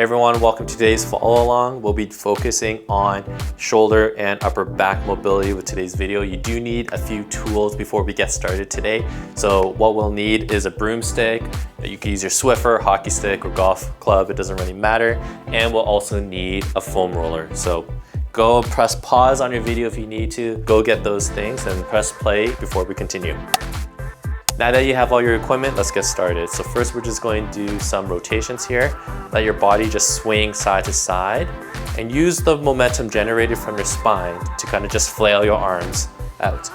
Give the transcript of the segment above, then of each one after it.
everyone, welcome to today's follow along. We'll be focusing on shoulder and upper back mobility with today's video. You do need a few tools before we get started today. So what we'll need is a broomstick. You can use your Swiffer, hockey stick, or golf club, it doesn't really matter. And we'll also need a foam roller. So go press pause on your video if you need to. Go get those things and press play before we continue. Now that you have all your equipment, let's get started. So first we're just going to do some rotations here. Let your body just swing side to side and use the momentum generated from your spine to kind of just flail your arms out.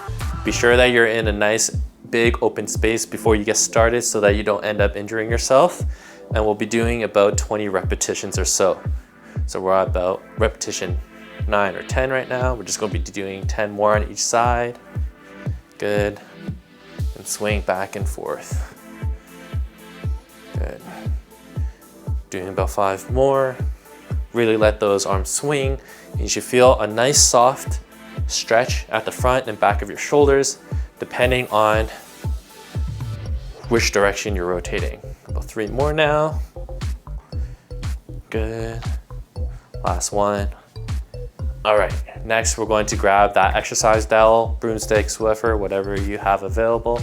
Be sure that you're in a nice big open space before you get started so that you don't end up injuring yourself. And we'll be doing about 20 repetitions or so. So we're at about repetition 9 or 10 right now. We're just going to be doing 10 more on each side. Good. And swing back and forth. Good. Doing about 5 more. Really let those arms swing. You should feel a nice soft stretch at the front and back of your shoulders, depending on which direction you're rotating. About 3 more now. Good. Last one. All right, next we're going to grab that exercise dowel, broomstick, Swiffer, whatever you have available.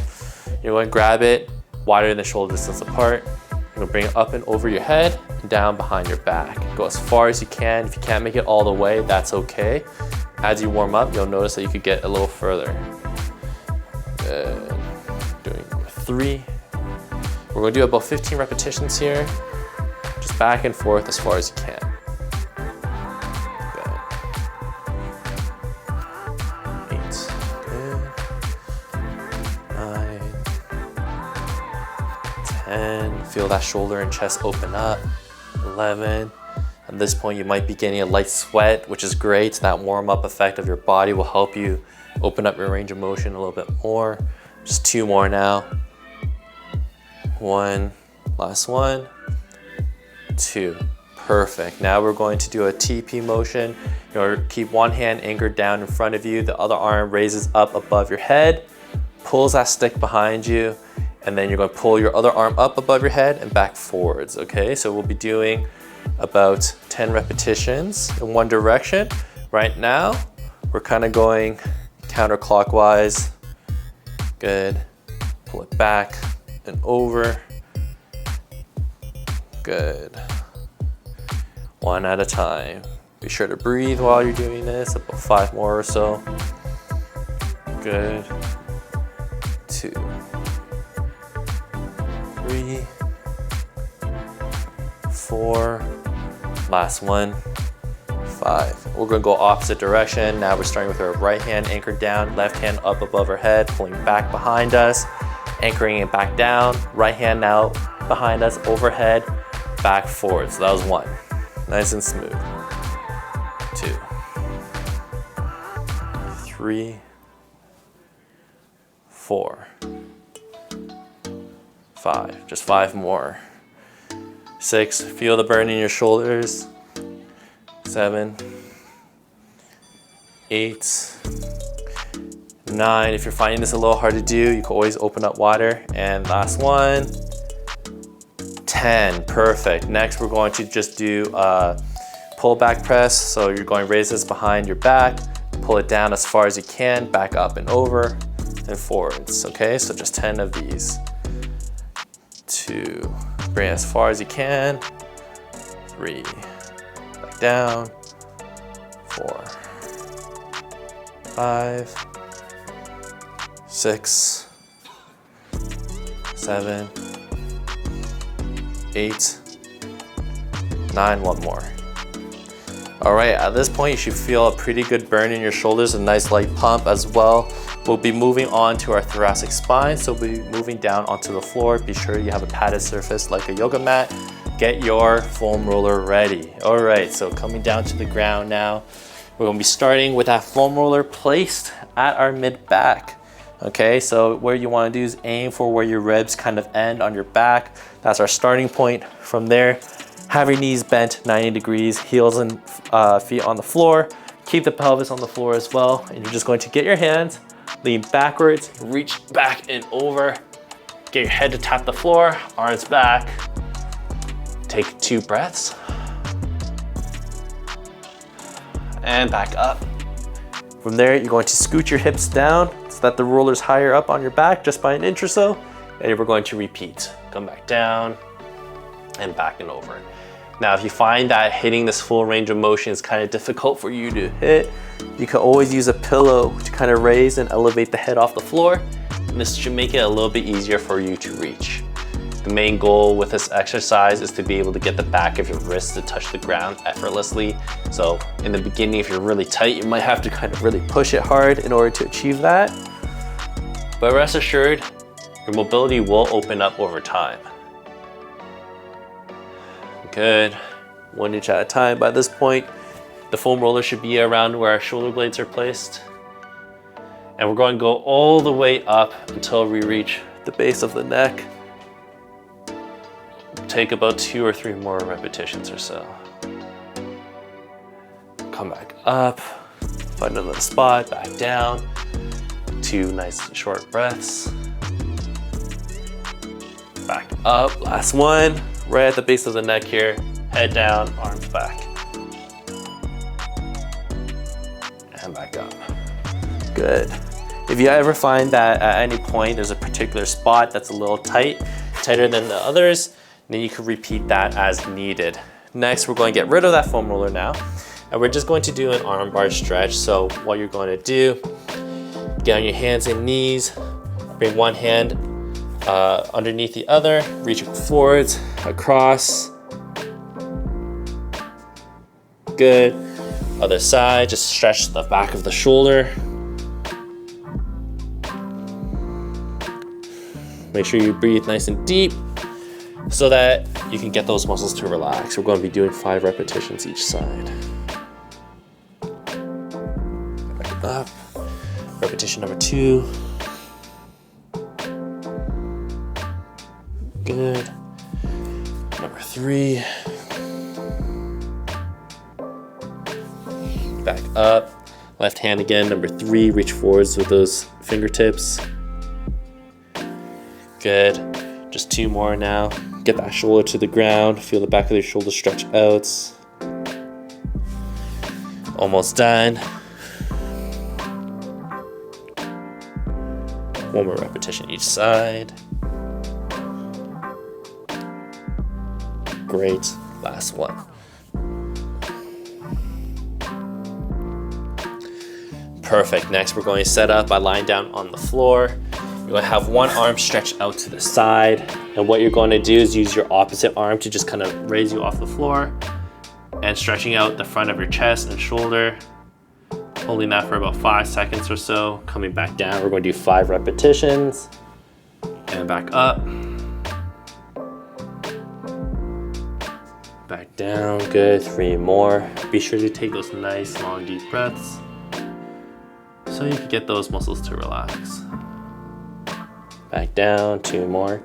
You're going to grab it, wider than the shoulder distance apart. You're going to bring it up and over your head and down behind your back. Go as far as you can. If you can't make it all the way, that's okay. As you warm up, you'll notice that you could get a little further. Good. Doing 3. We're going to do about 15 repetitions here. Just back and forth as far as you can. 10, feel that shoulder and chest open up. 11, at this point you might be getting a light sweat, which is great. That warm up effect of your body will help you open up your range of motion a little bit more. Just 2 more now. 1, last one, 2. Perfect. Now we're going to do a TP motion. You'll keep one hand anchored down in front of you, the other arm raises up above your head, pulls that stick behind you, and then you're going to pull your other arm up above your head and back forwards, okay? So we'll be doing about 10 repetitions in one direction. Right now, we're kind of going counterclockwise. Good. Pull it back and over. Good. One at a time. Be sure to breathe while you're doing this, about 5 more or so. Good. 2. 3, 4, last one, 5. We're going to go opposite direction. Now we're starting with our right hand anchored down, left hand up above our head, pulling back behind us, anchoring it back down, right hand now behind us, overhead, back forward. So that was 1. Nice and smooth. 2, 3, 4. 5, just 5 more. 6, feel the burn in your shoulders. 7, 8, 9. If you're finding this a little hard to do, you can always open up wider. And last one, 10, perfect. Next, we're going to just do a pull back press. So you're going to raise this behind your back, pull it down as far as you can, back up and over and forwards, okay? So just 10 of these. 2, bring it as far as you can. 3, back down. 4, 5, 6, 7, 8, 9, 1 more. All right, at this point you should feel a pretty good burn in your shoulders, a nice light pump as well. We'll be moving on to our thoracic spine, so we'll be moving down onto the floor. Be sure you have a padded surface like a yoga mat. Get your foam roller ready. All right, so coming down to the ground now. We're gonna be starting with that foam roller placed at our mid back. Okay, so where you wanna do is aim for where your ribs kind of end on your back. That's our starting point. From there, have your knees bent 90 degrees, heels and feet on the floor. Keep the pelvis on the floor as well. And you're just going to get your hands, lean backwards, reach back and over. Get your head to tap the floor, arms back. Take 2 breaths. and back up. From there, you're going to scoot your hips down so that the roller's higher up on your back just by an inch or so. And we're going to repeat. Come back down and back and over. Now, if you find that hitting this full range of motion is kind of difficult for you to hit, you can always use a pillow to kind of raise and elevate the head off the floor. And this should make it a little bit easier for you to reach. The main goal with this exercise is to be able to get the back of your wrist to touch the ground effortlessly. So in the beginning, if you're really tight, you might have to kind of really push it hard in order to achieve that. But rest assured, your mobility will open up over time. Good. 1 inch at a time. By this point, the foam roller should be around where our shoulder blades are placed. And we're going to go all the way up until we reach the base of the neck. Take about 2 or 3 more repetitions or so. Come back up, find another spot, back down. 2 nice short breaths. Back up, last one. Right at the base of the neck here, head down, arms back. And back up. Good. If you ever find that at any point there's a particular spot that's a little tight, tighter than the others, then you can repeat that as needed. Next, we're going to get rid of that foam roller now, and we're just going to do an arm bar stretch. So what you're going to do, get on your hands and knees, bring one hand underneath the other, reach forwards, across. Good. Other side, just stretch the back of the shoulder. Make sure you breathe nice and deep so that you can get those muscles to relax. We're going to be doing 5 repetitions each side. Back up. Repetition number 2. Good. Number 3. Back up. Left hand again, number 3. Reach forwards with those fingertips. Good. Just 2 more now. Get that shoulder to the ground. Feel the back of your shoulder stretch out. Almost done. 1 more repetition each side. Great. Last one. Perfect. Next, we're going to set up by lying down on the floor. You're going to have one arm stretched out to the side. And what you're going to do is use your opposite arm to just kind of raise you off the floor and stretching out the front of your chest and shoulder. Holding that for about 5 seconds or so. Coming back down, we're going to do 5 repetitions. And back up. Back down, good, 3 more. Be sure to take those nice, long, deep breaths so you can get those muscles to relax. Back down, 2 more.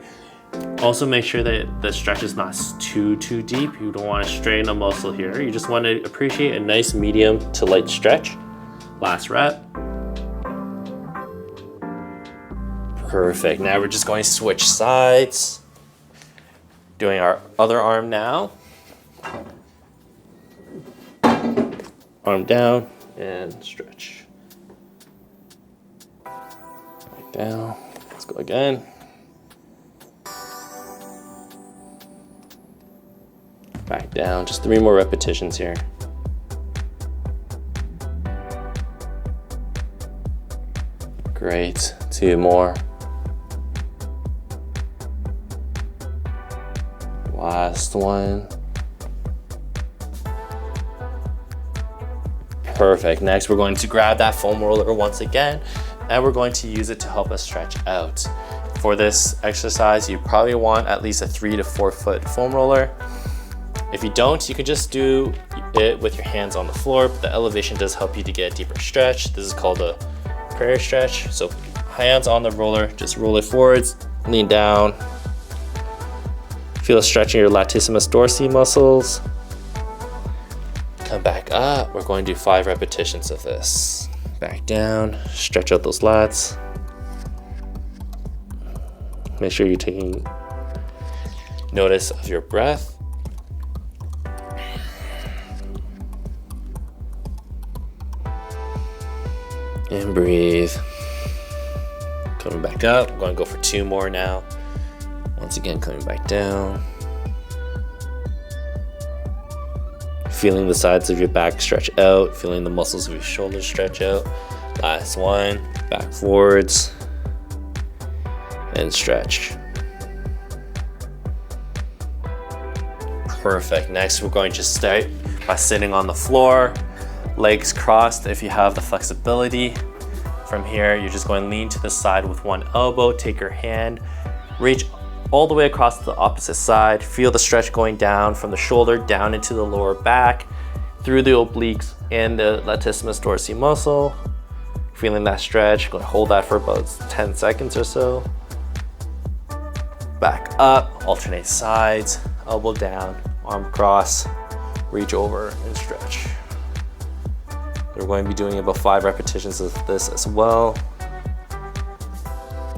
Also make sure that the stretch is not too deep. You don't want to strain a muscle here. You just want to appreciate a nice medium to light stretch. Last rep. Perfect. Now we're just going to switch sides. Doing our other arm now. Arm down and stretch. Back down. Let's go again. Back down. Just 3 more repetitions here. Great. 2 more. Last one. Perfect. Next, we're going to grab that foam roller once again, and we're going to use it to help us stretch out. For this exercise, you probably want at least a 3 to 4 foot foam roller. If you don't, you can just do it with your hands on the floor, but the elevation does help you to get a deeper stretch. This is called a prayer stretch. So hands on the roller, just roll it forwards, lean down. Feel stretching your latissimus dorsi muscles. Come back up. We're going to do 5 repetitions of this. Back down, stretch out those lats. Make sure you're taking notice of your breath. And breathe. Coming back up. I'm going to go for 2 more now. Once again, coming back down. Feeling the sides of your back stretch out. Feeling the muscles of your shoulders stretch out. Last one. Back forwards. And stretch. Perfect. Next, we're going to start by sitting on the floor. Legs crossed if you have the flexibility. From here, you're just going to lean to the side with one elbow. Take your hand, reach all the way across to the opposite side. Feel the stretch going down from the shoulder down into the lower back, through the obliques and the latissimus dorsi muscle. Feeling that stretch, go hold that for about 10 seconds or so. Back up, alternate sides, elbow down, arm cross, reach over and stretch. We're going to be doing about 5 repetitions of this as well.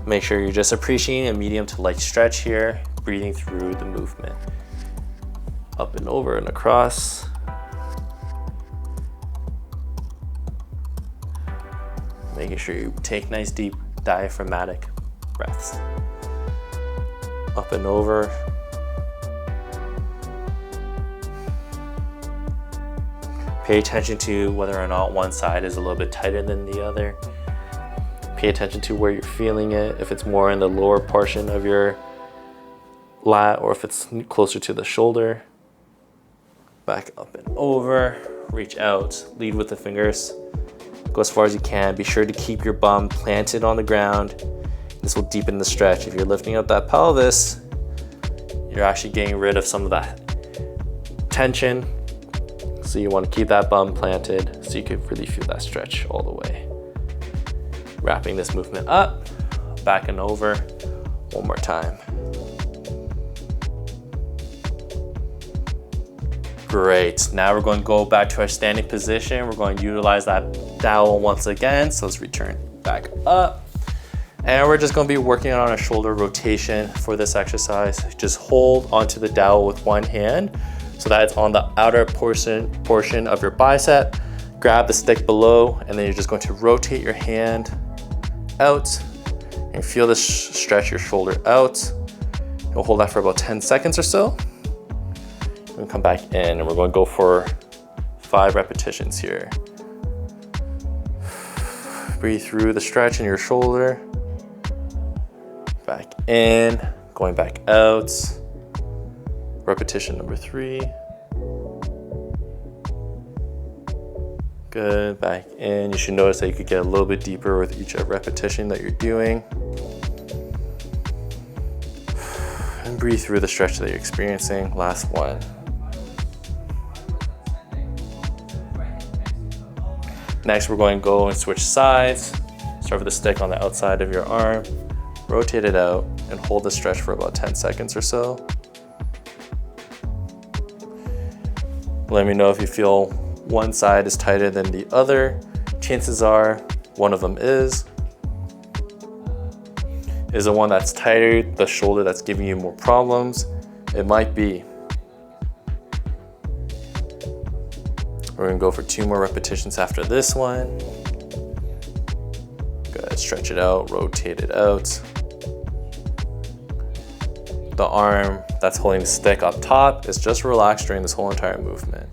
Make sure you're just appreciating a medium to light stretch here, breathing through the movement. Up and over and across. Making sure you take nice deep diaphragmatic breaths. Up and over. Pay attention to whether or not one side is a little bit tighter than the other. Pay attention to where you're feeling it, if it's more in the lower portion of your lat or if it's closer to the shoulder. Back up and over, reach out, lead with the fingers. Go as far as you can. Be sure to keep your bum planted on the ground. This will deepen the stretch. If you're lifting up that pelvis, you're actually getting rid of some of that tension. So you want to keep that bum planted so you can really feel that stretch all the way. Wrapping this movement up, back and over, one more time. Great, now we're going to go back to our standing position. We're going to utilize that dowel once again. So let's return back up. And we're just going to be working on a shoulder rotation for this exercise. Just hold onto the dowel with one hand so that it's on the outer portion of your bicep. Grab the stick below, and then you're just going to rotate your hand out and feel this stretch your shoulder out. You'll hold that for about 10 seconds or so. And come back in, and we're going to go for 5 repetitions here. Breathe through the stretch in your shoulder. Back in, going back out. Repetition number 3. Good, back in. You should notice that you could get a little bit deeper with each repetition that you're doing. And breathe through the stretch that you're experiencing. Last one. Next, we're going to go and switch sides. Start with the stick on the outside of your arm. Rotate it out and hold the stretch for about 10 seconds or so. Let me know if you feel one side is tighter than the other. Chances are one of them is. Is the one that's tighter the shoulder that's giving you more problems? It might be. We're gonna go for 2 more repetitions after this one. Good, stretch it out, rotate it out. The arm that's holding the stick up top is just relaxed during this whole entire movement.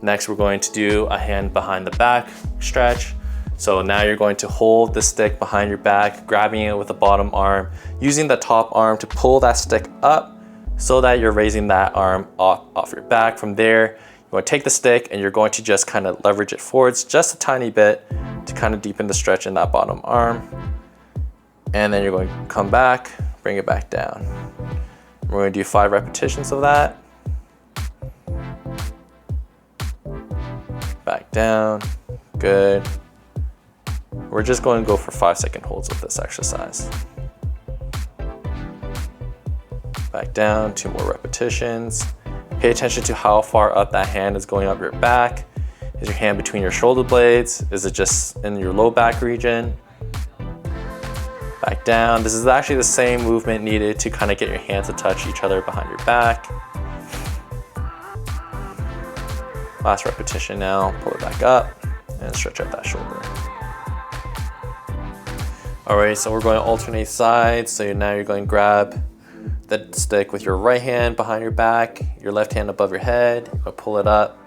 Next, we're going to do a hand behind the back stretch. So now you're going to hold the stick behind your back, grabbing it with the bottom arm, using the top arm to pull that stick up so that you're raising that arm off your back. From there, you want to take the stick and you're going to just kind of leverage it forwards just a tiny bit to kind of deepen the stretch in that bottom arm. And then you're going to come back, bring it back down. We're going to do 5 repetitions of that. Back down, good. We're just going to go for 5-second holds with this exercise. Back down, 2 more repetitions. Pay attention to how far up that hand is going up your back. Is your hand between your shoulder blades? Is it just in your low back region? Back down. This is actually the same movement needed to kind of get your hands to touch each other behind your back. Last repetition now, pull it back up and stretch out that shoulder. All right, so we're going to alternate sides. So now you're going to grab the stick with your right hand behind your back, your left hand above your head. You're gonna pull it up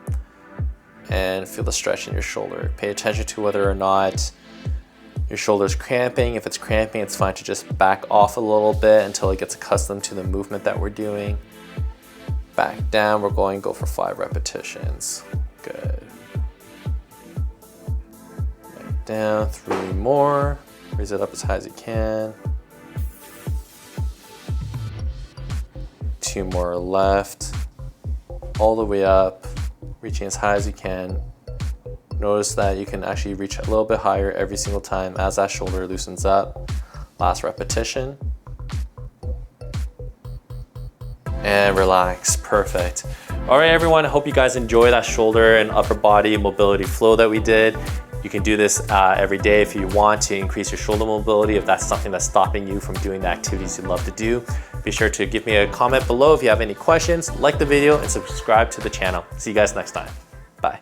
and feel the stretch in your shoulder. Pay attention to whether or not your shoulder's cramping. If it's cramping, it's fine to just back off a little bit until it gets accustomed to the movement that we're doing. Back down, we're going to go for 5 repetitions. Good. Back down, 3 more. Raise it up as high as you can. 2 more left. All the way up, reaching as high as you can. Notice that you can actually reach a little bit higher every single time as that shoulder loosens up. Last repetition. And relax, perfect. All right, everyone, I hope you guys enjoy that shoulder and upper body mobility flow that we did. You can do this every day if you want to increase your shoulder mobility, if that's something that's stopping you from doing the activities you love to do. Be sure to give me a comment below if you have any questions, like the video, and subscribe to the channel. See you guys next time. Bye.